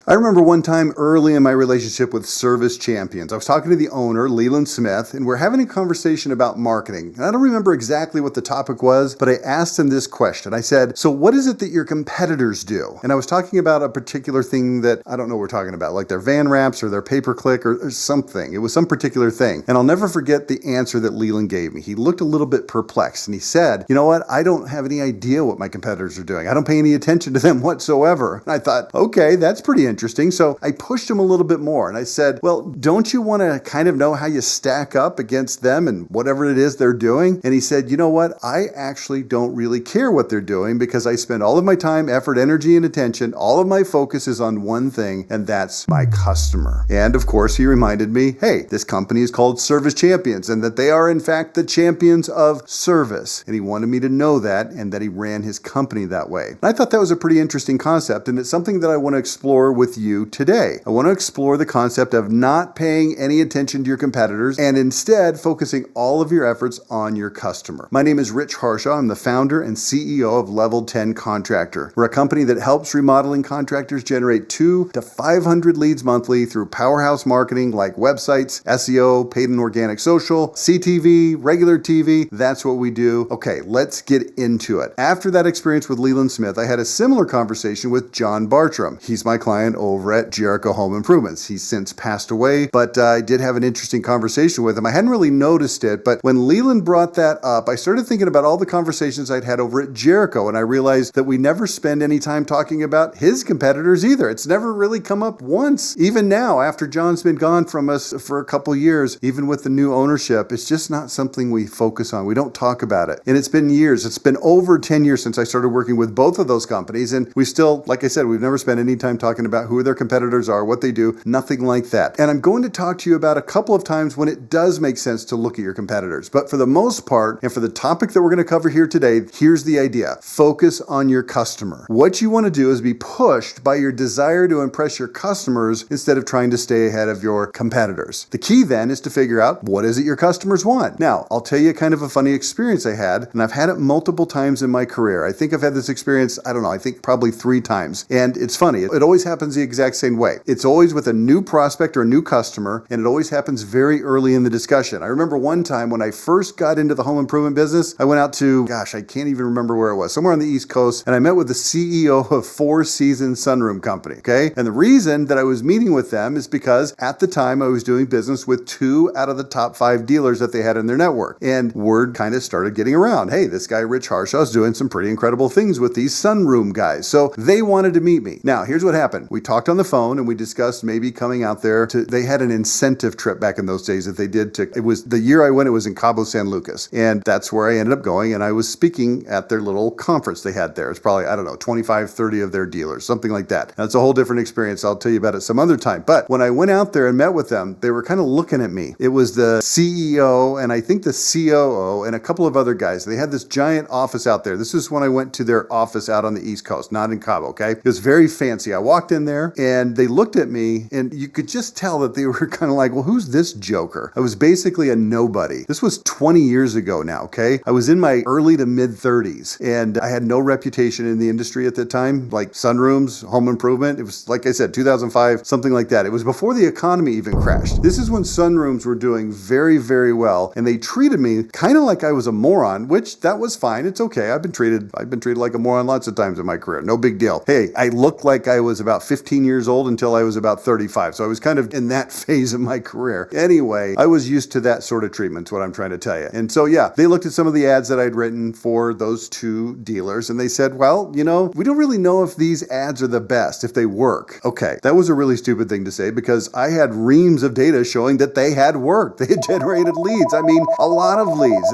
I remember one time early in my relationship with Service Champions, I was talking to the owner, Leland Smith, and we're having a conversation about marketing. And I don't remember exactly what the topic was, but I asked him this question. I said, so what is it that your competitors do? And I was talking about a particular thing that I don't know what we're talking about, like their van wraps or their pay-per-click or something. It was some particular thing. And I'll never forget the answer that Leland gave me. He looked a little bit perplexed and he said, you know what? I don't have any idea what my competitors are doing. I don't pay any attention to them whatsoever. And I thought, okay, that's pretty interesting. So I pushed him a little bit more and I said, well, don't you want to kind of know how you stack up against them and whatever it is they're doing? And he said, you know what? I actually don't really care what they're doing because I spend all of my time, effort, energy, and attention. All of my focus is on one thing, and that's my customer. And of course, he reminded me, hey, this company is called Service Champions and that they are in fact the champions of service. And he wanted me to know that and that he ran his company that way. And I thought that was a pretty interesting concept, and it's something that I want to explore with you today. I want to explore the concept of not paying any attention to your competitors and instead focusing all of your efforts on your customer. My name is Rich Harshaw. I'm the founder and CEO of Level 10 Contractor. We're a company that helps remodeling contractors generate 200 to 500 leads monthly through powerhouse marketing like websites, SEO, paid and organic social, CTV, regular TV. That's what we do. Okay, let's get into it. After that experience with Leland Smith, I had a similar conversation with John Bartram. He's my client over at Jericho Home Improvements. He's since passed away, but I did have an interesting conversation with him. I hadn't really noticed it, but when Leland brought that up, I started thinking about all the conversations I'd had over at Jericho, and I realized that we never spend any time talking about his competitors either. It's never really come up once. Even now, after John's been gone from us for a couple years, even with the new ownership, it's just not something we focus on. We don't talk about it. And it's been years. It's been over 10 years since I started working with both of those companies, and we still, like I said, we've never spent any time talking about who their competitors are, what they do, nothing like that. And I'm going to talk to you about a couple of times when it does make sense to look at your competitors. But for the most part, and for the topic that we're going to cover here today, here's the idea. Focus on your customer. What you want to do is be pushed by your desire to impress your customers instead of trying to stay ahead of your competitors. The key then is to figure out what is it your customers want. Now, I'll tell you kind of a funny experience I had, and I've had it multiple times in my career. I think I've had this experience, I think probably 3 times. And it's funny. It always happens the exact same way. It's always with a new prospect or a new customer, and it always happens very early in the discussion. I remember one time when I first got into the home improvement business, I went out to, I can't even remember where it was, somewhere on the East Coast, and I met with the CEO of Four Seasons Sunroom Company, okay? And the reason that I was meeting with them is because at the time I was doing business with 2 out of the top 5 dealers that they had in their network. And word kind of started getting around. Hey, this guy Rich Harshaw is doing some pretty incredible things with these sunroom guys. So they wanted to meet me. Now, here's what happened. We talked on the phone and we discussed maybe coming out there they had an incentive trip back in those days that they did it was the year I went, it was in Cabo San Lucas. And that's where I ended up going. And I was speaking at their little conference they had there. It's probably, 25, 30 of their dealers, something like that. That's a whole different experience. I'll tell you about it some other time. But when I went out there and met with them, they were kind of looking at me. It was the CEO and I think the COO and a couple of other guys. They had this giant office out there. This is when I went to their office out on the East Coast, not in Cabo, okay? It was very fancy. I walked in there and they looked at me and you could just tell that they were kind of like, well, who's this joker? I was basically a nobody. This was 20 years ago now, okay? I was in my early to mid 30s and I had no reputation in the industry at the time, like sunrooms, home improvement. It was, like I said, 2005, something like that. It was before the economy even crashed. This is when sunrooms were doing very, very well. And they treated me kind of like I was a moron, which that was fine. It's okay. I've been treated like a moron lots of times in my career. No big deal. Hey, I looked like I was about 15 years old until I was about 35. So I was kind of in that phase of my career. Anyway, I was used to that sort of treatment, is what I'm trying to tell you. And so, yeah, they looked at some of the ads that I'd written for those 2 dealers and they said, well, we don't really know if these ads are the best, if they work. Okay, that was a really stupid thing to say because I had reams of data showing that they had worked. They had generated leads. I mean, a lot of leads.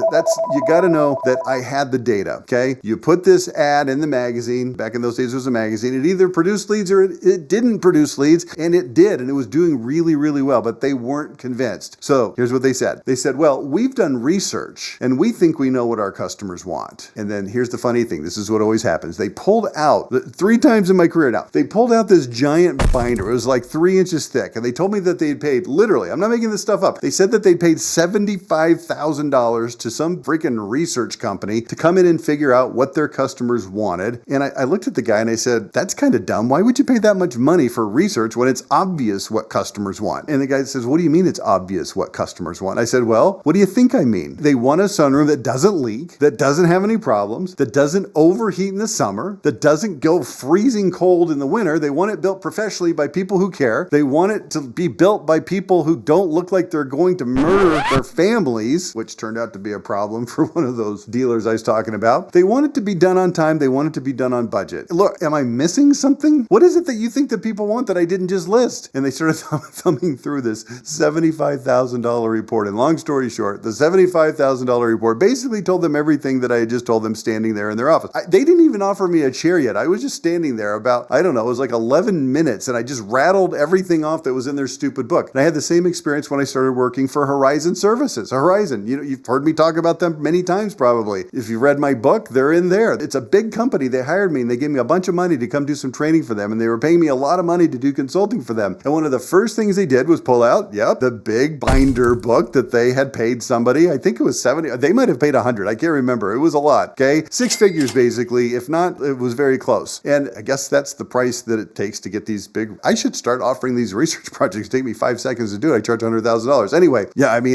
You got to know that I had the data, okay? You put this ad in the magazine. Back in those days, it was a magazine. It either produced leads or it didn't produce leads, and it did, and it was doing really, really well, but they weren't convinced. So here's what they said. They said, well, we've done research, and we think we know what our customers want. And then here's the funny thing. This is what always happens. They pulled out, 3 times in my career now, they pulled out this giant binder. It was like 3 inches thick, and they told me that they had paid, literally, I'm not making this stuff up, they said that they'd paid $75,000 to some freaking research company to come in and figure out what their customers wanted. And I looked at the guy and I said, that's kind of dumb. Why would you pay that much money for research when it's obvious what customers want? And the guy says, what do you mean it's obvious what customers want? I said, well, what do you think I mean? They want a sunroom that doesn't leak, that doesn't have any problems, that doesn't overheat in the summer, that doesn't go freezing cold in the winter. They want it built professionally by people who care. They want it to be built by people who don't look like they're going to murder their families, which turned out to be a problem for one of those dealers I was talking about. They want it to be done on time. They want it to be done on budget. Look, am I missing something? What is it that you think that people want that I didn't just list? And they started thumbing through this $75,000 report. And long story short, the $75,000 report basically told them everything that I had just told them standing there in their office. They didn't even offer me a chair yet. I was just standing there about, I don't know, it was like 11 minutes and I just rattled everything off that was in their stupid book. And I had the same experience when I started working for Horizon Services. Horizon, you've heard me talk about them many times probably. If you read my book, they're in there. It's a big company. They hired me and they gave me a bunch of money to come do some training for them. And they were paying me a lot of money to do consulting for them. And one of the first things they did was pull out, the big binder book that they had paid somebody. I think it was 70. They might have paid 100. I can't remember. It was a lot. Okay. 6 figures basically. If not, it was very close. And I guess that's the price that it takes to get these big. I should start offering these research projects. Take me 5 seconds to do it. I charge $100,000. Anyway,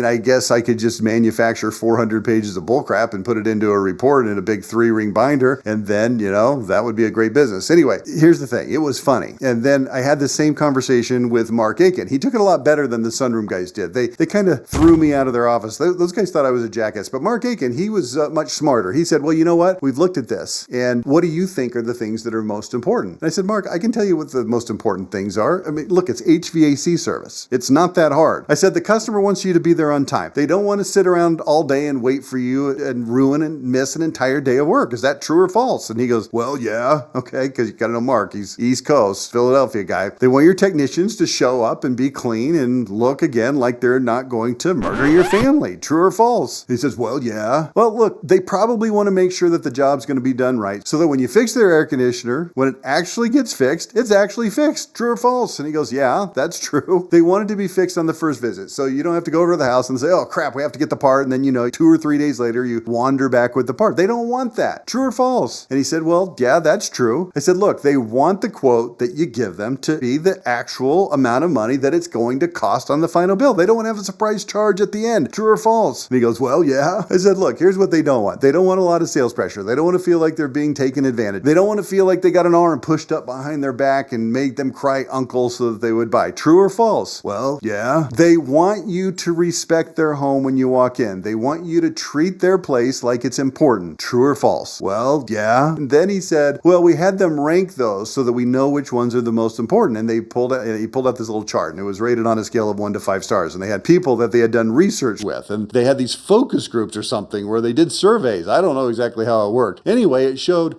I guess I could just manufacture 400 pages of bullcrap and put it into a report in a big 3-ring binder. And then, that would be a great business. Anyway, here's the thing. It was funny. And then I had the same conversation with Mark Akin. He took it a lot better than the sunroom guys did. They kind of threw me out of their office. Those guys thought I was a jackass. But Mark Akin, he was much smarter. He said, well, you know what? We've looked at this. And what do you think are the things that are most important? And I said, Mark, I can tell you what the most important things are. I mean, look, it's HVAC service. It's not that hard. I said, the customer wants you to be there on time. They don't want to sit around all day and wait for you and ruin and miss an entire day of work. Is that true or false? And he goes, well, yeah. Okay. Because you got to know Mark. He's East Coast, Philadelphia guy. They want your technicians to show up and be clean and look again like they're not going to murder your family. True or false? He says, well, yeah. Well, look, they probably want to make sure that the job's going to be done right so that when you fix their air conditioner, when it actually gets fixed, it's actually fixed. True or false? And he goes, yeah, that's true. They want it to be fixed on the first visit. So you don't have to go over to the house and say, oh crap, we have to get the part. And then, 2 or 3 days later, you wander back with the part. They don't want that. True or false? And he said, well, yeah, that's true. I said, look, they want the quote that you give them to be the actual amount of money that it's going to cost on the final bill. They don't want to have a surprise charge at the end. True or false? And he goes, well, yeah. I said, look, here's what they don't want. They don't want a lot of sales pressure. They don't want to feel like they're being taken advantage. They don't want to feel like they got an arm pushed up behind their back and made them cry uncle so that they would buy. True or false? Well, yeah. They want you to respect their home when you walk in. They want you to treat their place like it's important. True or false? Well, yeah. And then he said, well, we had them rank those so that we know which ones are the most important. And he pulled out this little chart and it was rated on a scale of 1 to 5 stars. And they had people that they had done research with. And they had these focus groups or something where they did surveys. I don't know exactly how it worked. Anyway, it showed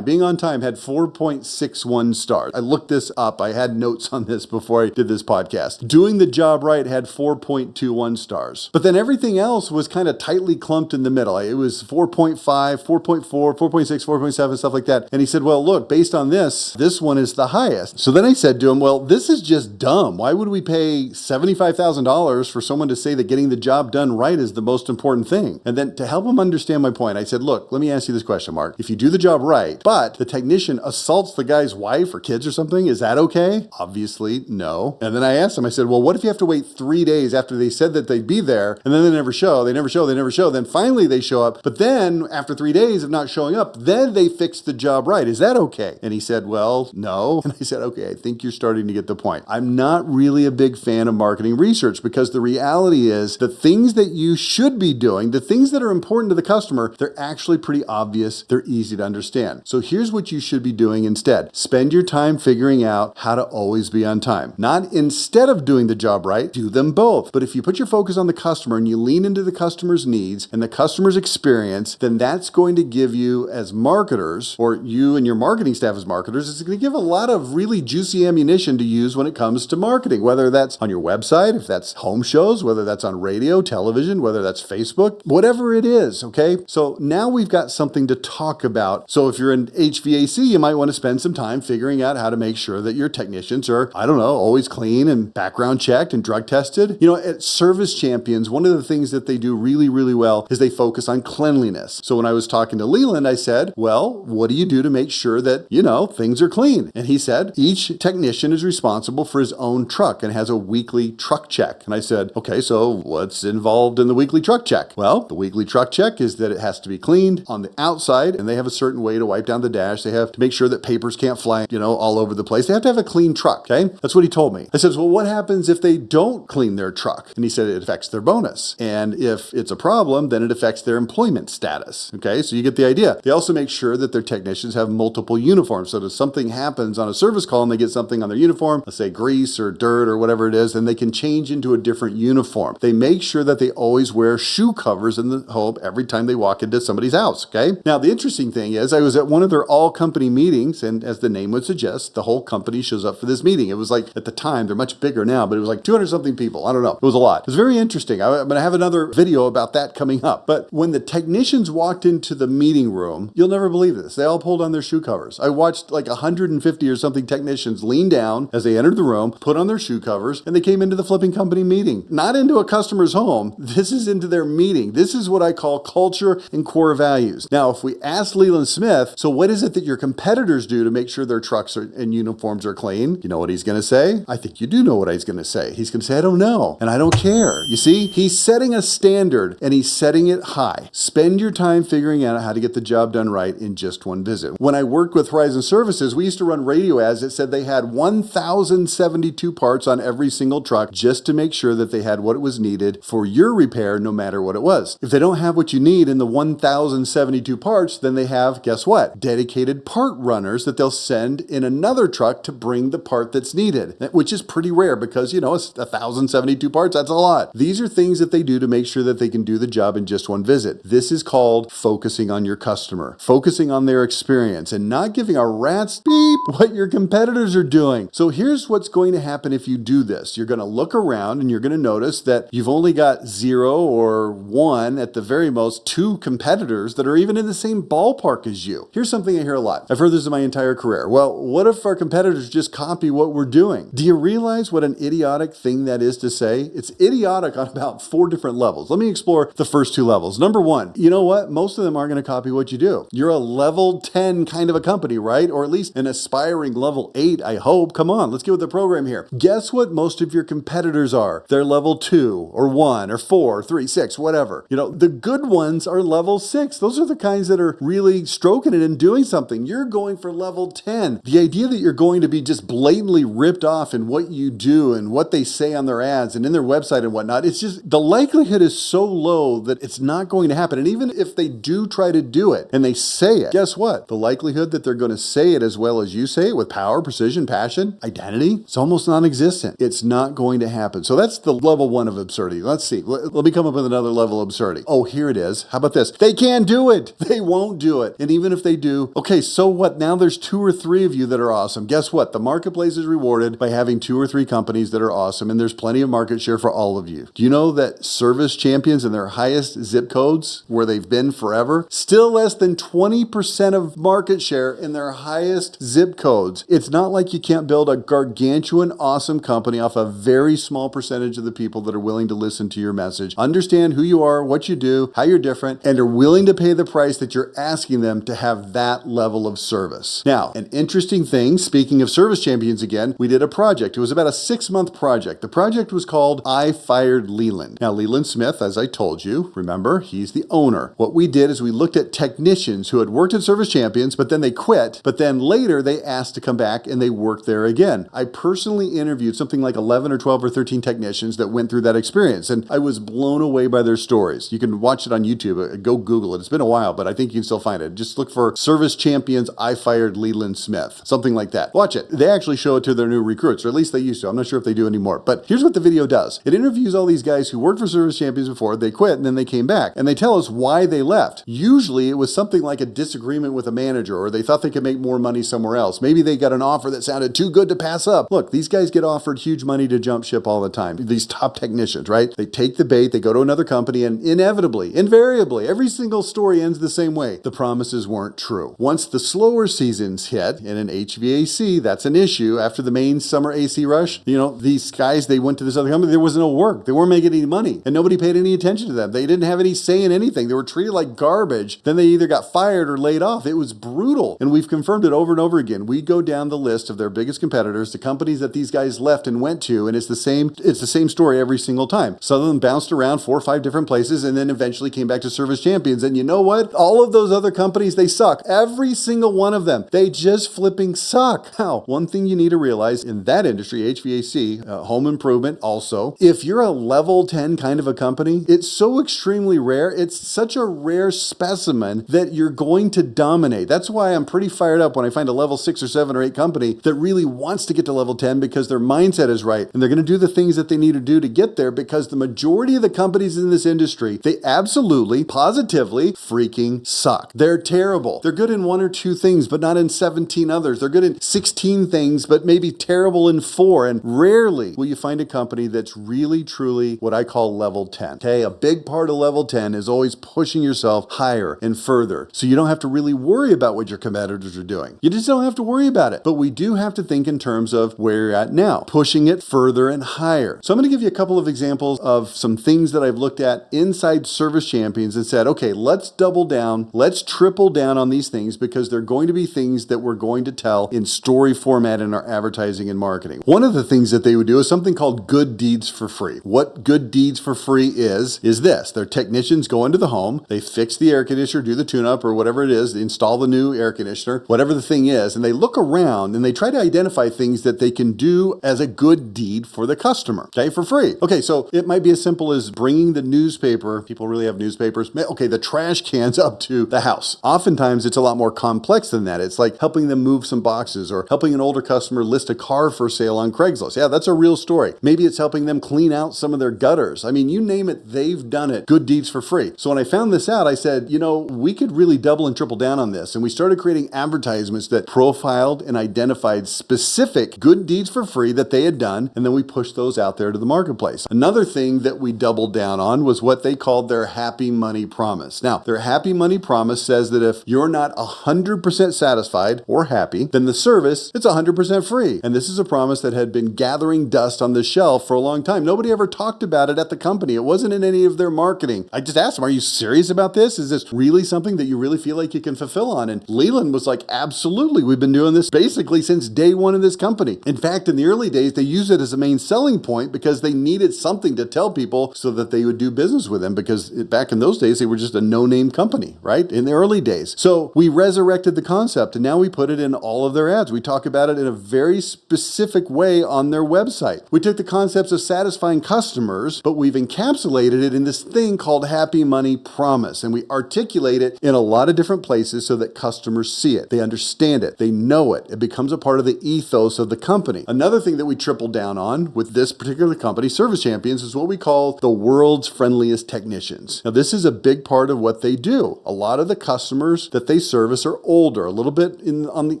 being on time had 4.61 stars. I looked this up. I had notes on this before I did this podcast. Doing the job right had 4.21 stars. But then everything else was kind of tightly clumped in the middle. It was 4.5, 4.4, 4.6, 4.7, stuff like that. And he said, well, look, based on this one is the highest. So then I said to him, well, this is just dumb. Why would we pay $75,000 for someone to say that getting the job done right is the most important thing? And then to help him understand my point, I said, look, let me ask you this question, Mark. If you do the job right, but the technician assaults the guy's wife or kids or something, is that okay? Obviously, no. And then I asked him, I said, well, what if you have to wait 3 days after they said that they'd be there, and then they never show, then finally they show up, but then after 3 days of not showing up, then they fix the job right. Is that okay? And he said, well, no. And I said, okay, I think you're starting to get the point. I'm not really a big fan of marketing research because the reality is the things that you should be doing, the things that are important to the customer, they're actually pretty obvious. They're easy to understand. So here's what you should be doing instead. Spend your time figuring out how to always be on time. Not instead of doing the job right, do them both. But if you put your focus on the customer and you lean into the customer's needs and the customer's experience, then that's going to give you as marketers, or you and your marketing staff as marketers, it's going to give a lot of really juicy ammunition to use when it comes to marketing, whether that's on your website, if that's home shows, whether that's on radio, television, whether that's Facebook, whatever it is, okay? So now we've got something to talk about. So if you're in HVAC, you might want to spend some time figuring out how to make sure that your technicians are, always clean and background checked and drug tested. At Service Champions, one of the things that they do really, really well is they focus on cleanliness. So when I was talking to Leland, I said, well, what do you do to make sure that, things are clean? And he said, each technician is responsible for his own truck and has a weekly truck check. And I said, okay, so what's involved in the weekly truck check? Well, the weekly truck check is that it has to be cleaned on the outside, and they have a certain way to wipe down the dash. They have to make sure that papers can't fly, all over the place. They have to have a clean truck, okay? That's what he told me. I said, well, what happens if they don't clean their truck? And he said it affects their bonus. And if it's a problem, then it affects their employment status, okay? So you get the idea. They also make sure that their technicians have multiple uniforms. So if something happens on a service call and they get something on their uniform, let's say grease or dirt or whatever it is, then they can change into a different uniform. They make sure that they always wear shoe covers in the home every time they walk into somebody's house, okay? Now, the interesting thing is I was at one of their all-company meetings, and as the name would suggest, the whole company shows up for this meeting. It was like, at the time, they're much bigger now, but it was like 200-something people. I don't know. It was a lot. It was very interesting. I'm going to have another video about that coming up. But when the technicians walked into the meeting room, you'll never believe this. They all pulled on their shoe covers. I watched like 150 or something technicians lean down as they entered the room, put on their shoe covers, and they came into the flipping company meeting. Not into a customer's home. This is into their meeting. This is what I call culture and core values. Now, if we ask Leland Smith, so what is it that your competitors do to make sure their trucks and uniforms are clean? You know what he's going to say? I think you do know what he's going to say. He's going to say, I don't know, and I don't care. You see, he's setting a standard, and he's setting it high. Spend your time figuring out how to get the job done right in just one visit. When I worked with Horizon Services, we used to run radio ads that said they had 1,072 parts on every single truck just to make sure that they had what was needed for your repair, no matter what it was. If they don't have what you need in the 1,072 parts, then they have, guess what? Dedicated part runners that they'll send in another truck to bring the part that's needed, which is pretty rare because, it's 1,072 parts. That's a lot. These are things that they do to make sure that they can do the job in just one visit. This is called focusing on your customer, focusing on their experience, and not giving a rat's beep what your competitors are doing. So here's what's going to happen if you do this. You're going to look around and you're going to notice that you've only got 0 or 1, at the very most, 2 competitors that are even in the same ballpark as you. Here's something I hear a lot. I've heard this in my entire career. Well, what if our competitors just copy what we're doing? Do you realize what an idiotic thing that is to say? It's idiotic on about 4 different levels. Let me explore the first 2 levels. Number 1, you know what? Most of them aren't going to copy what you do. You're a level 10 kind of a company, right? Or at least an aspiring level 8, I hope. Come on, let's get with the program here. Guess what most of your competitors are? They're level 2 or 1 or 4, 3, 6, whatever. The good ones are level 6. Those are the kinds that are really stroking it and doing something. You're going for level 10. The idea that you're going to be just blatantly ripped off in what you do and what they say on their ads and in their website and whatnot, it's just, the likelihood is so low that it's not going to happen. And even if they do try to do it and they say it, guess what? The likelihood that they're going to say it as well as you say it with power, precision, passion, identity, it's almost non-existent. It's not going to happen. So that's the level 1 of absurdity. Let's see. Let me come up with another level of absurdity. Oh, here it is. How about this? They can't do it. They won't do it. And even if they do, okay, so what? Now there's 2 or 3 of you that are awesome. Guess what? The marketplace is rewarded by having 2 or 3 companies that are awesome, and there's plenty of market share for all of you. Do you know that service champions in their highest zip codes, where they've been forever, still less than 20% of market share in their highest zip codes? It's not like you can't build a gargantuan, awesome company off a very small percentage of the people that are willing to listen to your message, understand who you are, what you do, how you're different, and are willing to pay the price that you're asking them to have that level of service. Now, an interesting thing, speaking of service champions again, we did a project. It was about a 6-month project. The project was called I Fired Leland. Now, Leland Smith, as I told you, remember, he's the owner. What we did is we looked at technicians who had worked at Service Champions, but then they quit, but then later they asked to come back and they worked there again. I personally interviewed something like 11 or 12 or 13 technicians that went through that experience, and I was blown away by their stories. You can watch it on YouTube. Go Google it. It's been a while, but I think you can still find it. Just look for Service Champions I Fired Leland Smith. Something like that. Watch it. They actually show it to their new recruits, or at least they used to. I'm not sure if they do anymore. But here's what the video does. It interviews all these guys who worked for Service Champions before, they quit, and then they came back. And they tell us why they left. Usually it was something like a disagreement with a manager, or they thought they could make more money somewhere else. Maybe they got an offer that sounded too good to pass up. Look, these guys get offered huge money to jump ship all the time. These top technicians, right? They take the bait, they go to another company, and inevitably, invariably, every single story ends the same way. The promises weren't true. Once the slower seasons hit, in an HVAC, that's an issue. After the main summer AC rush, these guys, they went to this other company, there was no work. They weren't making any money, and nobody paid any attention to them. They didn't have any say in anything. They were treated like garbage. Then they either got fired or laid off. It was brutal. And we've confirmed it over and over again. We go down the list of their biggest competitors, the companies that these guys left and went to, and it's the same story every single time. Some of them bounced around 4 or 5 different places and then eventually came back to Service Champions. And you know what? All of those other companies, they suck. Every single one of them. They just flipping suck. Now, one thing you need to realize in that industry, HVAC, home improvement also, if you're a level 10 kind of a company, it's so extremely rare. It's such a rare specimen that you're going to dominate. That's why I'm pretty fired up when I find a level 6 or 7 or 8 company that really wants to get to level 10 because their mindset is right and they're going to do the things that they need to do to get there, because the majority of the companies in this industry, they absolutely, positively freaking suck. They're terrible. They're good in 1 or 2 things, but not in 17 others. They're good in 16 things, but maybe terrible in 4. And rarely will you find a company that's really, truly what I call level 10. Okay, a big part of level 10 is always pushing yourself higher and further. So you don't have to really worry about what your competitors are doing. You just don't have to worry about it. But we do have to think in terms of where you're at now, pushing it further and higher. So I'm going to give you a couple of examples of some things that I've looked at inside Service Champions and said, okay, let's double down, let's triple down on these things, because they're going to be things that we're going to tell in story format in our advertising and marketing. One of the things that they would do is something called good deeds for free. What good deeds for free is this. Their technicians go into the home, they fix the air conditioner, do the tune-up or whatever it is, install the new air conditioner, whatever the thing is, and they look around and they try to identify things that they can do as a good deed for the customer, okay, for free. Okay, so it might be as simple as bringing the newspaper, people really have newspapers, okay, the trash cans up to the house. Oftentimes it's a lot more complex than that. It's like helping them move some boxes or helping an older customer list a car for sale on Craigslist. Yeah, that's a real story. Maybe it's helping them clean out some of their gutters. I mean, you name it, they've done it. Good deeds for free. So when I found this out, I said, we could really double and triple down on this. And we started creating advertisements that profiled and identified specific good deeds for free that they had done. And then we pushed those out there to the marketplace. Another thing that we doubled down on was what they called their happy money promise. Now, their happy money promise says that if you're not 100% satisfied or happy, then the service, it's 100% free. And this is a promise that had been gathering dust on the shelf for a long time. Nobody ever talked about it at the company. It wasn't in any of their marketing. I just asked them, are you serious about this? Is this really something that you really feel like you can fulfill on? And Leland was like, absolutely. We've been doing this basically since day one in this company. In fact, in the early days, they used it as a main selling point because they needed something to tell people so that they would do business with them, because back in those days, they were just a no-name company, right? In the early days. So we resurrected the concept and now we put it in all of their ads. We talk about it in a very specific way on their website. We took the concepts of satisfying customers, but we've encapsulated it in this thing called Happy Money Promise. And we articulate it in a lot of different places so that customers see it. They understand it. They know it. It becomes a part of the ethos of the company. Another thing that we tripled down on with this particular company, Service Champions, is what we call the world's friendliest technicians. Now, this is a big part of what they do. A lot of the customers that they service are older, a little bit on the,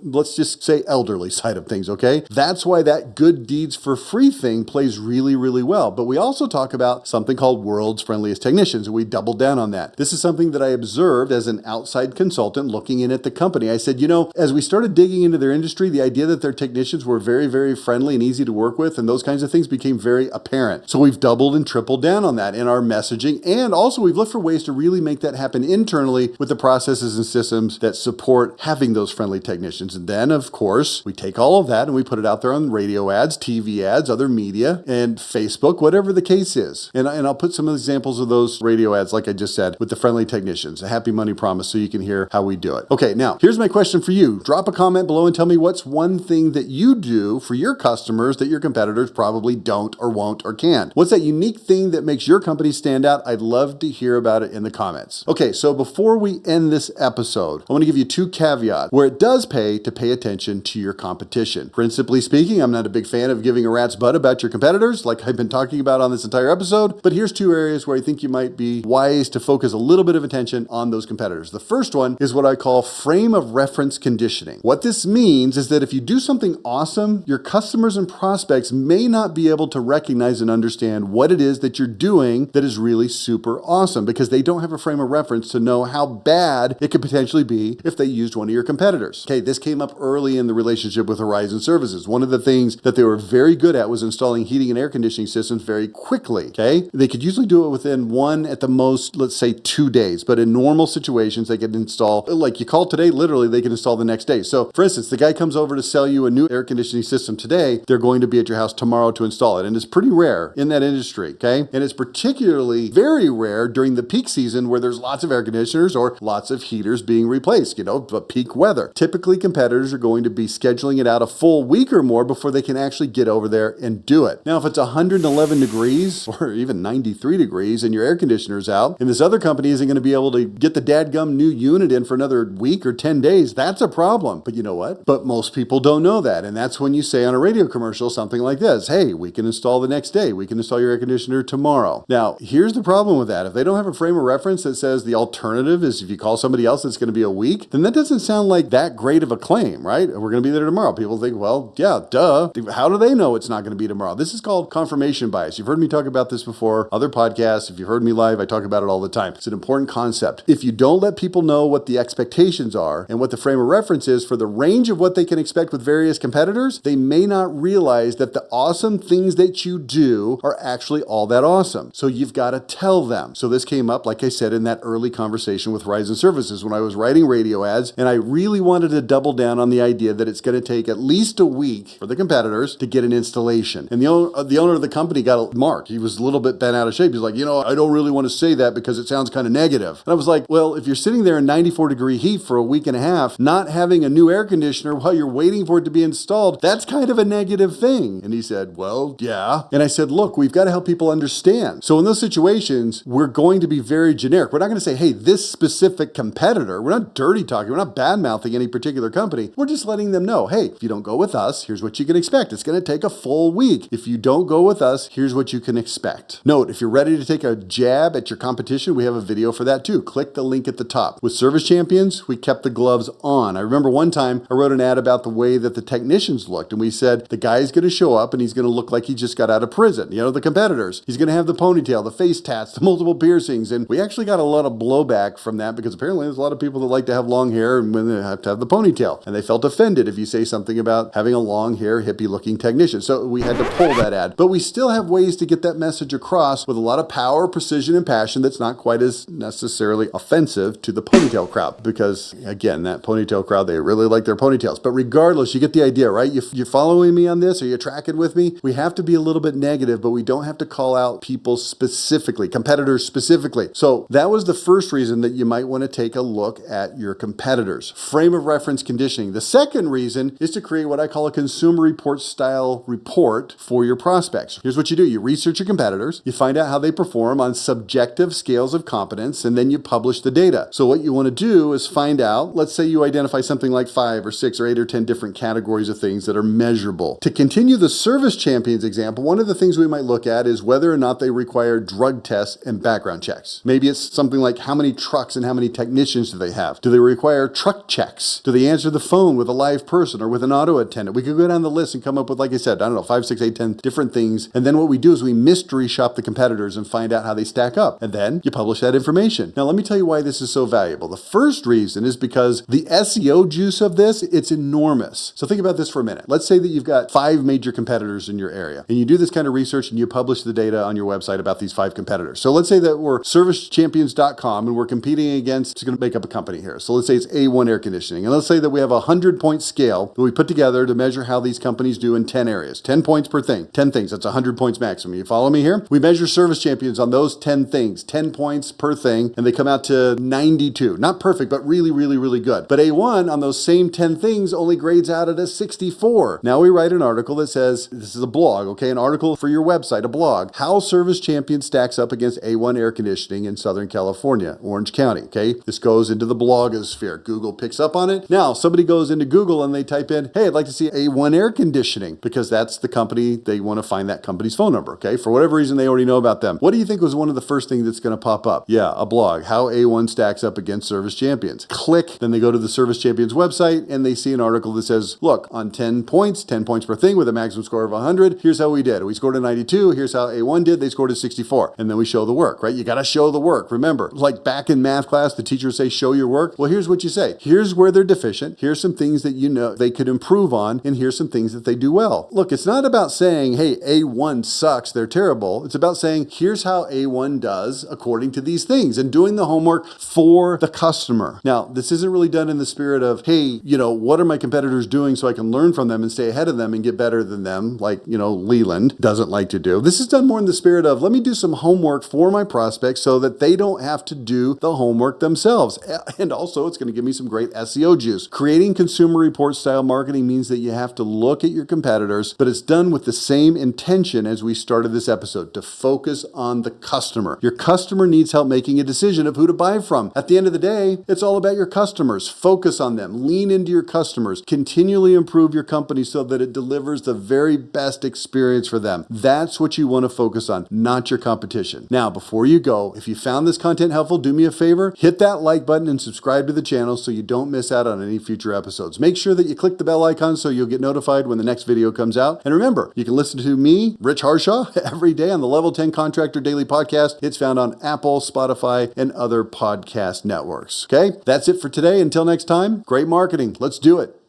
let's just say, elderly side of things, okay? That's why that good deeds for free thing plays really, really well. But we also talk about something called world's friendliest technicians, and we doubled down on that. This is something that I observed as an outside consultant looking in at the company. I said, as we started digging into their industry, the idea that their technicians were very, very friendly and easy to work with and those kinds of things became very apparent. So we've doubled and tripled down on that in our messaging. And also we've looked for ways to really make that happen internally with the processes and systems that support having those friendly technicians. And then, of course, we take all of that and we put it out there on radio ads, TV ads, other media, and Facebook, whatever the case is. And I'll put some examples of those radio ads, like I just said, with the friendly technicians, a Happy Money Promise, so you can hear how we do it. Okay, now, here's my question for you. Drop a comment below and tell me what's one thing that you do for your customers that your competitors probably don't or won't or can't. What's that unique thing that makes your company stand out? I'd love to hear about it in the comments. Okay, so before we end this episode, I want to give you 2 caveats where it does pay to pay attention to your competition. Principally speaking, I'm not a big fan of giving a rat's butt about your competitors, like I've been talking about on this entire episode, but here's 2 areas where I think you might be wise to focus a little bit of attention on those competitors. The first one is what I call frame of reference conditioning. What this means is that if you do something awesome, your customers and prospects may not be able to recognize and understand what it is that you're doing that is really super awesome, because they don't have a frame of reference to know how bad it could potentially be if they used one of your competitors. Okay, this came up early in the relationship with Horizon Services. One of the things that they were very good at was installing heating and air conditioning systems very quickly, okay? They could usually do it within 1 at the most, let's say 2 days, but in normal situations, they could install, like you call today, literally they can install the next day. So for instance, instance, the guy comes over to sell you a new air conditioning system today, they're going to be at your house tomorrow to install it. And it's pretty rare in that industry, okay? And it's particularly very rare during the peak season where there's lots of air conditioners or lots of heaters being replaced, but peak weather. Typically, competitors are going to be scheduling it out a full week or more before they can actually get over there and do it. Now, if it's 111 degrees or even 93 degrees and your air conditioner's out and this other company isn't going to be able to get the dadgum new unit in for another week or 10 days, that's a problem. But you know what? But most people don't know that. And that's when you say on a radio commercial something like this, hey, we can install the next day. We can install your air conditioner tomorrow. Now, here's the problem with that. If they don't have a frame of reference that says the alternative is if you call somebody else, it's going to be a week, then that doesn't sound like that great of a claim, right? We're going to be there tomorrow. People think, well, yeah, duh. How do they know it's not going to be tomorrow? This is called confirmation bias. You've heard me talk about this before, other podcasts. If you've heard me live, I talk about it all the time. It's an important concept. If you don't let people know what the expectations are and what the frame of reference is for the range of what they can expect with various competitors, they may not realize that the awesome things that you do are actually all that awesome. So you've got to tell them. So this came up, like I said, in that early conversation with Horizon Services when I was writing radio ads, and I really wanted to double down on the idea that it's going to take at least a week for the competitors to get an installation. And the owner of the company got marked. He was a little bit bent out of shape. He's like, I don't really want to say that because it sounds kind of negative. And I was like, well, if you're sitting there in 94 degree heat for a week and a half, not having a new air conditioner while you're waiting for it to be installed, that's kind of a negative thing. And he said, well, yeah. And I said, look, we've got to help people understand. So in those situations, we're going to be very generic. We're not going to say, hey, this specific competitor, we're not dirty talking, we're not bad mouthing any particular company. We're just letting them know, hey, if you don't go with us, here's what you can expect. It's going to take a full week. If you don't go with us, here's what you can expect. Note, if you're ready to take a jab at your competition, we have a video for that too. Click the link at the top. With Service Champions, we kept the gloves on. I remember one time I wrote an ad about the way that the technicians looked, and we said the guy's going to show up and he's going to look like he just got out of prison. The competitors. He's going to have the ponytail, the face tats, the multiple piercings, and we actually got a lot of blowback from that because apparently there's a lot of people that like to have long hair and when they have to have the ponytail, and they felt offended if you say something about having a long hair, hippie-looking technician. So we had to pull that ad. But we still have ways to get that message across with a lot of power, precision, and passion that's not quite as necessarily offensive to the ponytail crowd because, again, that ponytail crowd, they really like their ponytails. But regardless, you get the idea, right? You're following me on this? Are you tracking with me? We have to be a little bit negative, but we don't have to call out people specifically, competitors specifically. So that was the first reason that you might want to take a look at your competitors. Frame of reference conditioning. The second reason is to create what I call a consumer report style report for your prospects. Here's what you do. You research your competitors, you find out how they perform on subjective scales of competence, and then you publish the data. So what you want to do is find out, let's say you identify something like 5 or 6 or 8 or 10 different categories of things that are measurable. To continue the Service Champions example, one of the things we might look at is whether or not they require drug tests and background checks. Maybe it's something like how many trucks and how many technicians do they have? Do they require truck checks? Do they answer the phone with a live person or with an auto attendant? We could go down the list and come up with, like I said, 5, 6, 8, 10 different things. And then what we do is we mystery shop the competitors and find out how they stack up. And then you publish that information. Now, let me tell you why this is so valuable. The first reason is because the SEO juice of this, it's enormous. So think about this for a minute. Let's say that you've got 5 major competitors in your area and you do this kind of research and you publish the data on your website about these 5 competitors. So let's say that we're servicechampions.com and we're competing against, it's going to make up a company here. So let's say it's A1 Air Conditioning. And let's say that we have a 100-point scale that we put together to measure how these companies do in 10 areas. 10 points per thing. 10 things. That's 100 points maximum. You follow me here? We measure Service Champions on those 10 things. 10 points per thing. And they come out to 92. Not perfect, but really, really, really good. But A1 on those same 10 things only grades out at a 64. Now we write an article that says, this is a blog, okay? An article for your website, a blog. How Service Champion stacks up against A1 Air Conditioning in Southern California, Orange County, okay? This goes into the blogosphere. Google picks up on it. Now, somebody goes into Google and they type in, hey, I'd like to see A1 Air Conditioning because that's the company, they want to find that company's phone number, okay? For whatever reason, they already know about them. What do you think was one of the first things that's going to pop up? Yeah, a blog. How A1 stacks up against Service Champions. Click, then they go to the Service Champions website and they see an article that says, look, on 10 points per thing with a maximum score of 100, here's how we did. We scored a 92. Here's how A1 did. They scored a 64. And then we show the work, right? You got to show the work. Remember, like back in math class, the teachers say, show your work. Well, here's what you say. Here's where they're deficient. Here's some things that you know they could improve on. And here's some things that they do well. Look, it's not about saying, hey, A1 sucks. They're terrible. It's about saying, here's how A1 does according to these things and doing the homework for the customer. Now, this isn't really done in the spirit of, hey, what are my competitors doing so I can learn from them and stay ahead of them and get better than them, like, Leland doesn't like to do. This is done more in the spirit of, let me do some homework for my prospects so that they don't have to do the homework themselves. And also, it's going to give me some great SEO juice. Creating consumer report style marketing means that you have to look at your competitors, but it's done with the same intention as we started this episode, to focus on the customer. Your customer needs help making a decision of who to buy from. At the end of the day, it's all about your customers. Focus on them. Lean into your customers. Continually improve your company so that it delivers the very best experience for them. That's what you want to focus on, not your competition. Now, before you go, if you found this content helpful, do me a favor, hit that like button and subscribe to the channel so you don't miss out on any future episodes. Make sure that you click the bell icon so you'll get notified when the next video comes out. And remember, you can listen to me, Rich Harshaw, every day on the Level 10 Contractor Daily Podcast. It's found on Apple, Spotify, and other podcast networks. Okay, that's it for today. Until next time, great marketing. Let's do it.